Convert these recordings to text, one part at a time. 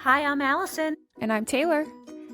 Hi, I'm Allison. And I'm Taylor.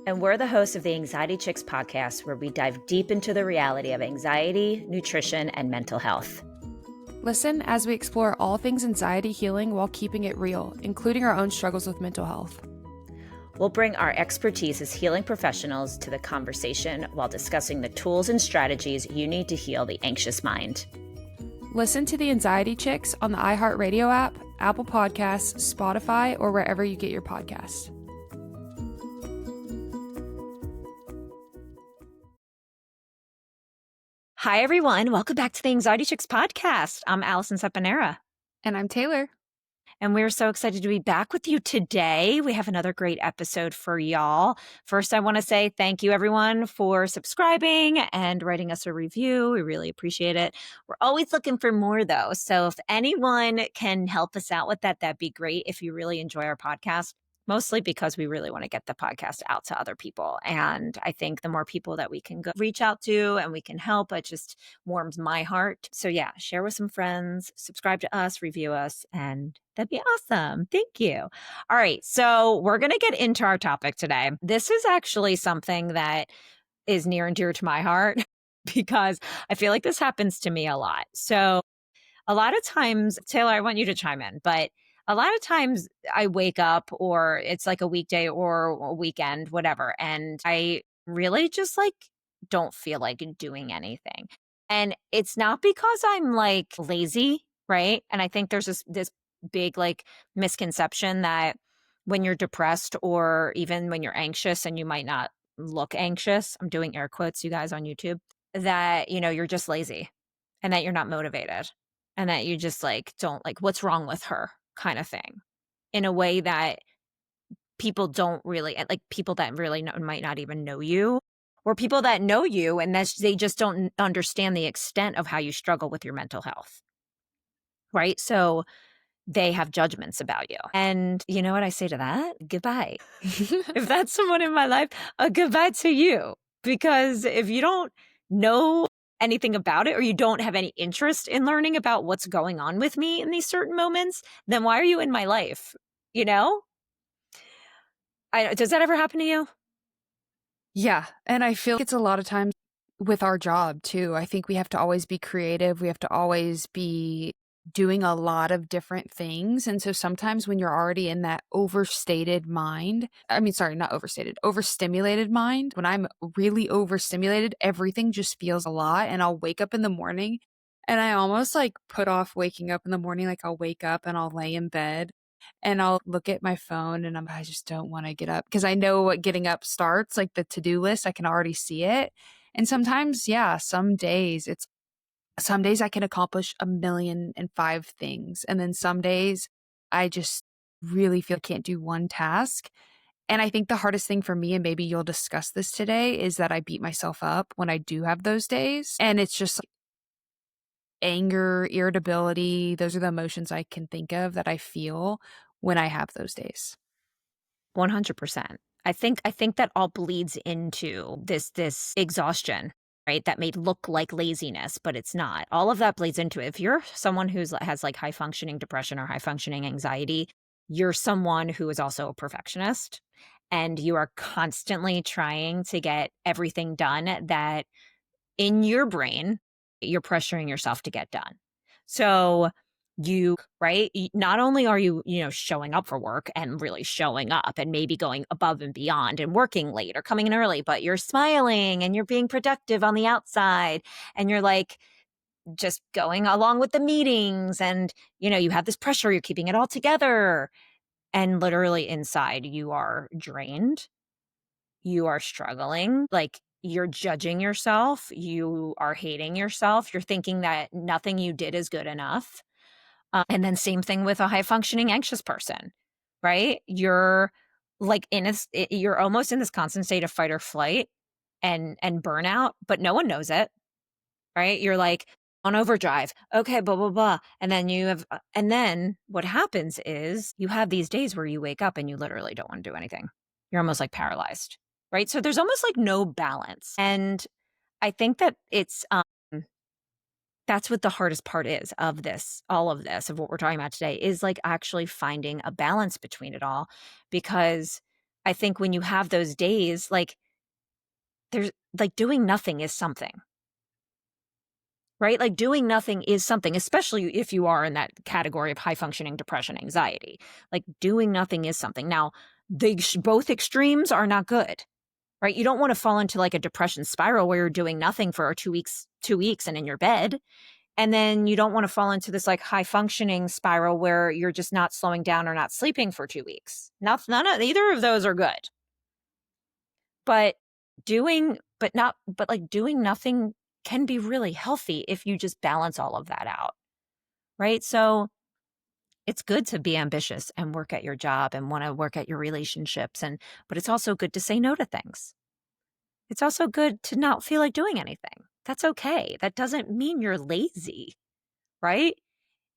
And we're the hosts of the Anxiety Chicks podcast, where we dive deep into the reality of anxiety, nutrition, and mental health. Listen as we explore all things anxiety healing while keeping it real, including our own struggles with mental health. We'll bring our expertise as healing professionals to the conversation while discussing the tools and strategies you need to heal the anxious mind. Listen to the Anxiety Chicks on the iHeartRadio app, Apple Podcasts, Spotify, or wherever you get your podcasts. Hi, everyone. Welcome back to the Anxiety Chicks podcast. I'm Alison and And I'm Taylor. And we're so excited to be back with you today. We have another great episode for y'all. First, I want to say thank you, everyone, for subscribing and writing us a review. We really appreciate it. We're always looking for more, though. So if anyone can help us out with that, that'd be great if you really enjoy our podcast. Mostly because we really want to get the podcast out to other people. And I think the more people that we can reach out to and we can help, it just warms my heart. So yeah, share with some friends, subscribe to us, review us, and that'd be awesome. Thank you. All right. So we're going to get into our topic today. This is actually something that is near and dear to my heart because I feel like this happens to me a lot. So a lot of times, Taylor, I want you to chime in, but a lot of times I wake up or it's like a weekday or a weekend, whatever, and I really just don't feel like doing anything. And it's not because I'm like lazy, right? And I think there's this big misconception that when you're depressed or even when you're anxious and you might not look anxious, I'm doing air quotes, you guys on YouTube, that, you're just lazy and that you're not motivated and that you just don't what's wrong with her kind of thing, in a way that people don't really people that really might not even know you, or people that know you and they just don't understand the extent of how you struggle with your mental health, right? So they have judgments about you. And you know what I say to that? Goodbye. If that's someone in my life, a goodbye to you. Because if you don't know anything about it, or you don't have any interest in learning about what's going on with me in these certain moments, then why are you in my life? You know? Does that ever happen to you? Yeah. And I feel like it's a lot of times with our job too. I think we have to always be creative. We have to always be doing a lot of different things. And so sometimes when you're already in that overstated mind, not overstated, overstimulated mind, when I'm really overstimulated, everything just feels a lot. And I'll wake up in the morning and I almost put off waking up in the morning. I'll wake up and I'll lay in bed and I'll look at my phone and I just don't want to get up because I know what getting up starts, like the to-do list. I can already see it. And sometimes, yeah, some days I can accomplish 1,000,005 things. And then some days I just really feel I can't do one task. And I think the hardest thing for me, and maybe you'll discuss this today, is that I beat myself up when I do have those days. And it's just anger, irritability. Those are the emotions I can think of that I feel when I have those days. 100%. I think that all bleeds into this exhaustion, right? That may look like laziness, but it's not. All of that bleeds into it. If you're someone has high functioning depression or high functioning anxiety, you're someone who is also a perfectionist, and you are constantly trying to get everything done that in your brain you're pressuring yourself to get done. So not only are you, showing up for work and really showing up and maybe going above and beyond and working late or coming in early, but you're smiling and you're being productive on the outside and you're just going along with the meetings and, you have this pressure, you're keeping it all together. And literally inside you are drained. You are struggling. You're judging yourself. You are hating yourself. You're thinking that nothing you did is good enough. And then same thing with a high functioning anxious person, right? You're you're almost in this constant state of fight or flight and burnout, but no one knows it, right? You're on overdrive. Okay, blah, blah, blah. And then what happens is you have these days where you wake up and you literally don't want to do anything. You're almost paralyzed, right? So there's almost no balance. And I think that it's, That's what the hardest part is of this, all of this, of what we're talking about today, is like actually finding a balance between it all. Because I think when you have those days, like there's like doing nothing is something, right? Like doing nothing is something, especially if you are in that category of high functioning depression, anxiety. Like doing nothing is something. Now, both extremes are not good, right? You don't want to fall into like a depression spiral where you're doing nothing for 2 weeks and in your bed. And then you don't want to fall into this like high functioning spiral where you're just not slowing down or not sleeping for 2 weeks. None of either of those are good. But but doing nothing can be really healthy if you just balance all of that out. Right. So it's good to be ambitious and work at your job and want to work at your relationships. But it's also good to say no to things. It's also good to not feel like doing anything. That's okay. That doesn't mean you're lazy. Right.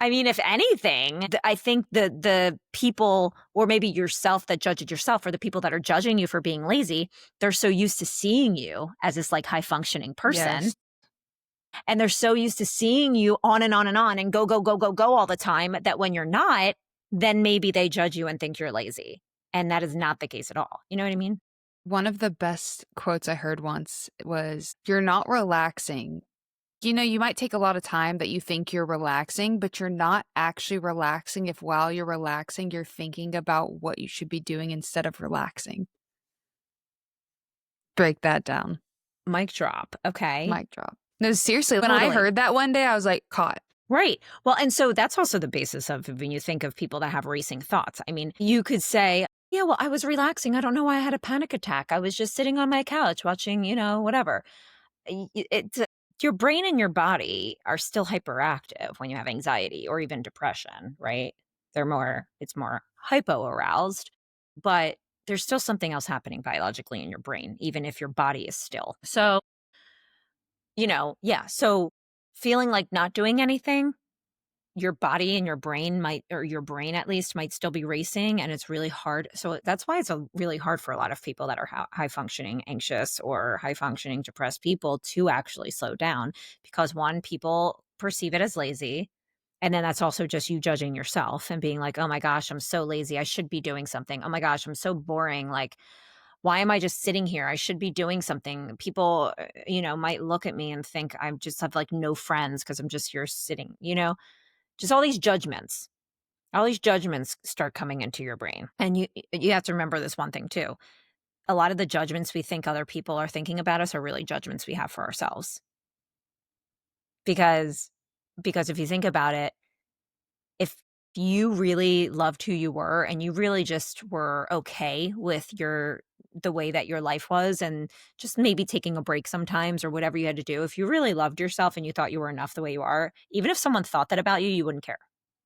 I mean, if anything, I think the people, or maybe yourself that judge it yourself, or the people that are judging you for being lazy, they're so used to seeing you as this like high functioning person. Yes. And they're so used to seeing you on and on and on and go, go, go, go, go all the time that when you're not, then maybe they judge you and think you're lazy. And that is not the case at all. You know what I mean? One of the best quotes I heard once was, "You're not relaxing. You might take a lot of time that you think you're relaxing, but you're not actually relaxing if while you're relaxing, you're thinking about what you should be doing instead of relaxing." Break that down. Mic drop. Okay. Mic drop. No, seriously, when I Totally. heard that one day, I was like, caught. Right. Well, and so that's also the basis of when you think of people that have racing thoughts. I mean, you could say, yeah, well, I was relaxing. I don't know why I had a panic attack. I was just sitting on my couch watching, whatever. It's your brain and your body are still hyperactive when you have anxiety or even depression, right? It's more hypo aroused, but there's still something else happening biologically in your brain, even if your body is still. So, yeah. So feeling like not doing anything, your body and your brain might, or your brain at least, might still be racing, and it's really hard. So that's why it's really hard for a lot of people that are high functioning anxious or high functioning depressed people to actually slow down, because one, people perceive it as lazy. And then that's also just you judging yourself and being like, oh my gosh, I'm so lazy. I should be doing something. Oh my gosh, I'm so boring. Like, why am I just sitting here? I should be doing something. People, might look at me and think I just have like no friends because I'm just here sitting, just all these judgments start coming into your brain. And you have to remember this one thing too. A lot of the judgments we think other people are thinking about us are really judgments we have for ourselves. Because if you think about it, if you really loved who you were and you really just were okay with the way that your life was, and just maybe taking a break sometimes or whatever you had to do, if you really loved yourself and you thought you were enough the way you are, even if someone thought that about you, you wouldn't care.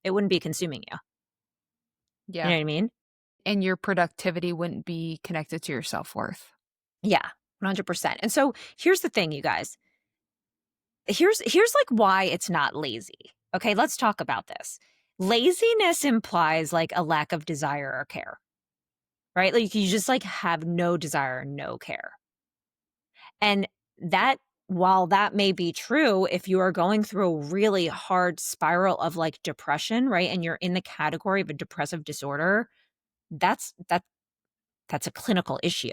It wouldn't be consuming you. You Yeah. know what I mean? And your productivity wouldn't be connected to your self-worth. Yeah, 100%. And so here's the thing, you guys. Here's like why it's not lazy. Okay, let's talk about this. Laziness implies like a lack of desire or care, right? Like you just like have no desire, no care. And that, while that may be true, if you are going through a really hard spiral of like depression, right? And you're in the category of a depressive disorder, that's a clinical issue,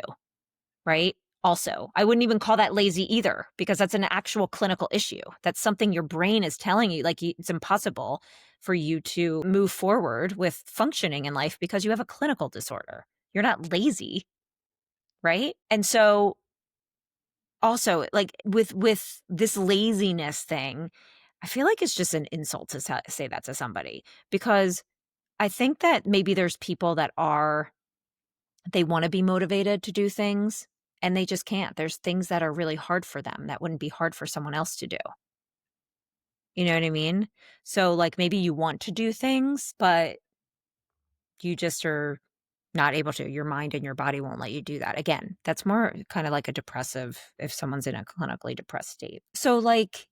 right? Also, I wouldn't even call that lazy either, because that's an actual clinical issue. That's something your brain is telling you, like it's impossible for you to move forward with functioning in life because you have a clinical disorder. You're not lazy, right? And so also, like with this laziness thing, I feel like it's just an insult to say that to somebody, because I think that maybe there's people that they want to be motivated to do things and they just can't. There's things that are really hard for them that wouldn't be hard for someone else to do. You know what I mean? So like maybe you want to do things, but you just are not able to. Your mind and your body won't let you do that. Again, that's more kind of like a depressive, if someone's in a clinically depressed state. So like,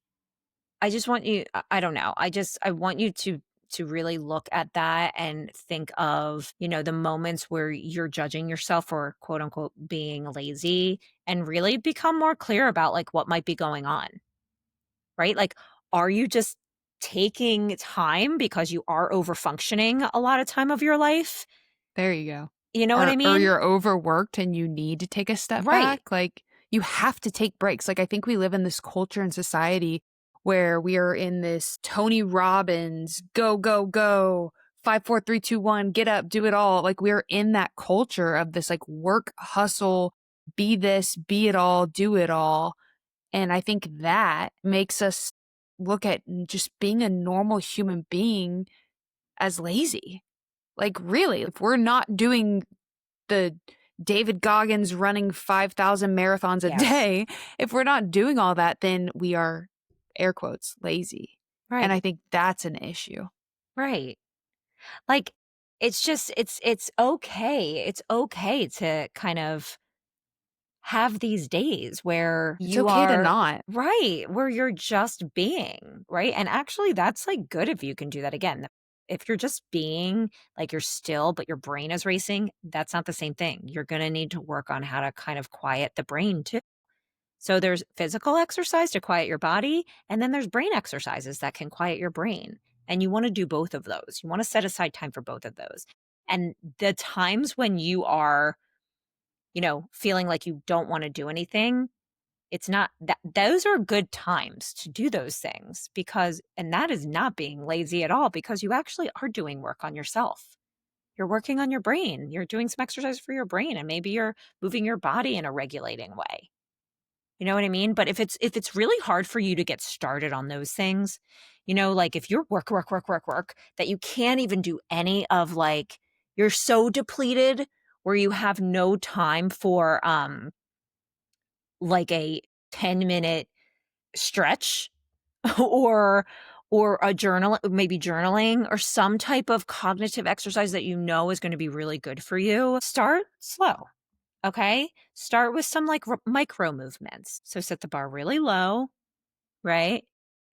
I just want you, I don't know. I want you to really look at that and think of, the moments where you're judging yourself for quote unquote being lazy, and really become more clear about like what might be going on, right? Like, are you just taking time because you are over functioning a lot of time of your life? There you go. You know what I Or mean? you're overworked and you need to take a step Right. back, like, you have to take breaks. Like, I think we live in this culture and society where we are in this Tony Robbins, "Go, go, go, 5, 4, 3, 2, 1, get up, do it all." Like, we're in that culture of this, like, work, hustle, be this, be it all, do it all, and I think that makes us look at just being a normal human being as lazy. Like, really, if we're not doing the David Goggins running 5,000 marathons a Yes. day, if we're not doing all that, then we are, air quotes, lazy. And I Right. think that's an issue. Right. Like, it's just it's okay. It's okay to kind of have these days where It's you okay to are not. right, where you're just being, right? And actually that's like good if you can do that again. If you're just being, like you're still, but your brain is racing, that's not the same thing. You're going to need to work on how to kind of quiet the brain too. So there's physical exercise to quiet your body, and then there's brain exercises that can quiet your brain. And you want to do both of those. You want to set aside time for both of those. And the times when you are, feeling like you don't want to do anything, it's not that those are good times to do those things because, and that is not being lazy at all because you actually are doing work on yourself. You're working on your brain. You're doing some exercise for your brain, and maybe you're moving your body in a regulating way. You know what I mean? But if it's really hard for you to get started on those things, like if you're work, work, work, work, work, that you can't even do any of like you're so depleted where you have no time for like a 10-minute stretch or or a journal, maybe journaling or some type of cognitive exercise that you know is going to be really good for you. Start slow. Okay? Start with some like micro movements. So set the bar really low, right?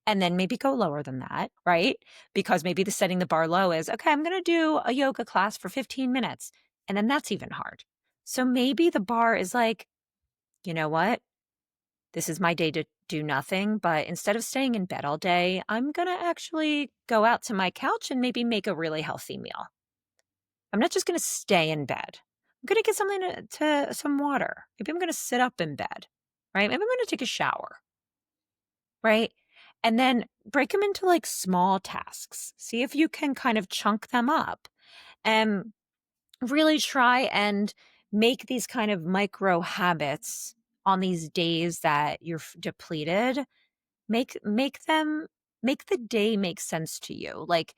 And then maybe go lower than that, right? Because maybe the setting the bar low is, okay, I'm going to do a yoga class for 15 minutes. And then that's even hard. So maybe the bar is like, you know what? This is my day to do nothing, but instead of staying in bed all day, I'm going to actually go out to my couch and maybe make a really healthy meal. I'm not just going to stay in bed. I'm going to get something to some water. Maybe I'm going to sit up in bed, right? Maybe I'm going to take a shower, right? And then break them into like small tasks. See if you can kind of chunk them up and really try and make these kind of micro habits on these days that you're depleted. Make the day make sense to you. Like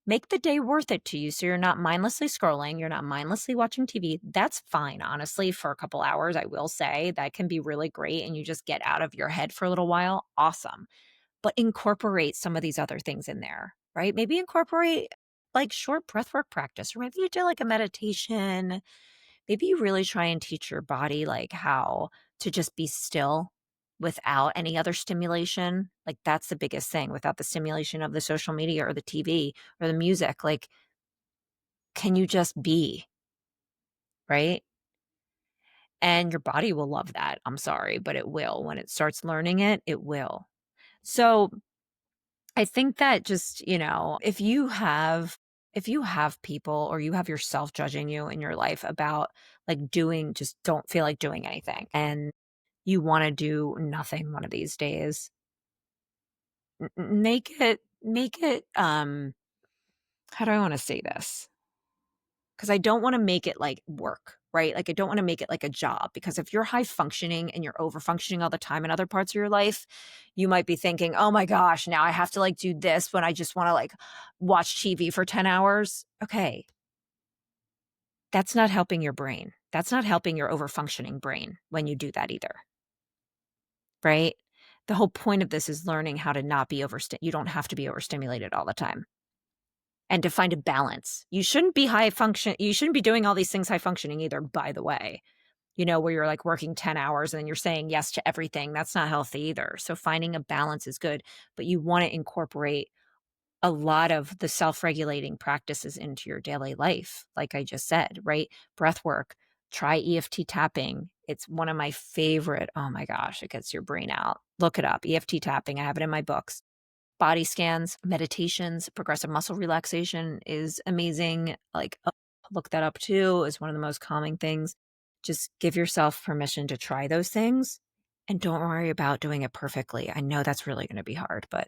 make the day worth it to you so you're not mindlessly scrolling, you're not mindlessly watching TV. That's fine, honestly, for a couple hours, I will say. That can be really great and you just get out of your head for a little while. Awesome. But incorporate some of these other things in there, right? Maybe incorporate like short breathwork practice, or maybe you do like a meditation. Maybe you really try and teach your body like how to just be still without any other stimulation. Like that's the biggest thing, without the stimulation of the social media or the TV or the music. Like, can you just be, right? And your body will love that. I'm sorry, but it will. When it starts learning it, it will. So I think that just, if you have people or you have yourself judging you in your life about like doing, just don't feel like doing anything and you want to do nothing one of these days, make it how do I want to say this? Because I don't want to make it like work, right? Like I don't want to make it like a job because if you're high functioning and you're over functioning all the time in other parts of your life, you might be thinking, "Oh my gosh, now I have to like do this when I just want to like watch TV for 10 hours." Okay, that's not helping your brain. That's not helping your over functioning brain when you do that either, right? The whole point of this is learning how to not be you don't have to be overstimulated all the time. And to find a balance. You shouldn't be doing all these things high functioning either, by the way. Where you're like working 10 hours and then you're saying yes to everything. That's not healthy either. So finding a balance is good, but you want to incorporate a lot of the self-regulating practices into your daily life. Like I just said, right? Breath work, try EFT tapping. It's one of my favorite. Oh my gosh, it gets your brain out. Look it up. EFT tapping. I have it in my books. body scans, meditations, progressive muscle relaxation is amazing. Like, look that up too, is one of the most calming things. Just give yourself permission to try those things and don't worry about doing it perfectly. I know that's really going to be hard, but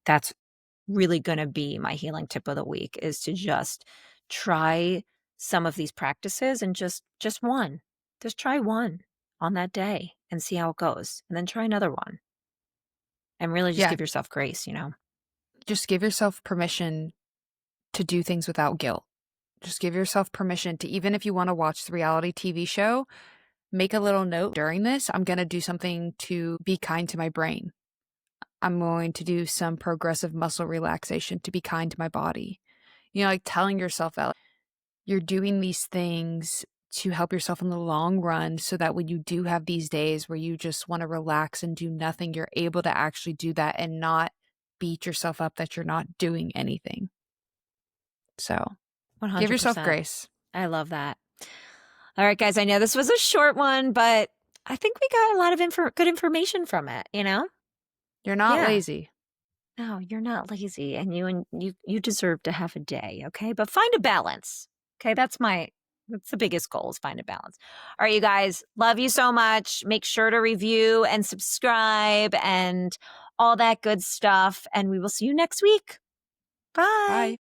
that's really going to be my healing tip of the week, is to just try some of these practices and just one. Just try one on that day and see how it goes. And then try another one and really just Yeah, give yourself grace, you know? just give yourself permission to do things without guilt. Just give yourself permission to, even if you want to watch the reality TV show, make a little note during this. I'm going to do something to be kind to my brain. I'm going to do some progressive muscle relaxation to be kind to my body. Like telling yourself that you're doing these things to help yourself in the long run so that when you do have these days where you just want to relax and do nothing, you're able to actually do that and not beat yourself up that you're not doing anything. So give yourself 100%. grace. I love that. All right, guys, I know this was a short one, but I think we got a lot of good information from it, you know? You're not Yeah. lazy. No, you're not lazy, and you deserve to have a day, okay? But find a balance. Okay? That's the biggest goal, is find a balance. All right, you guys, love you so much. Make sure to review and subscribe and all that good stuff, and we will see you next week. Bye. Bye.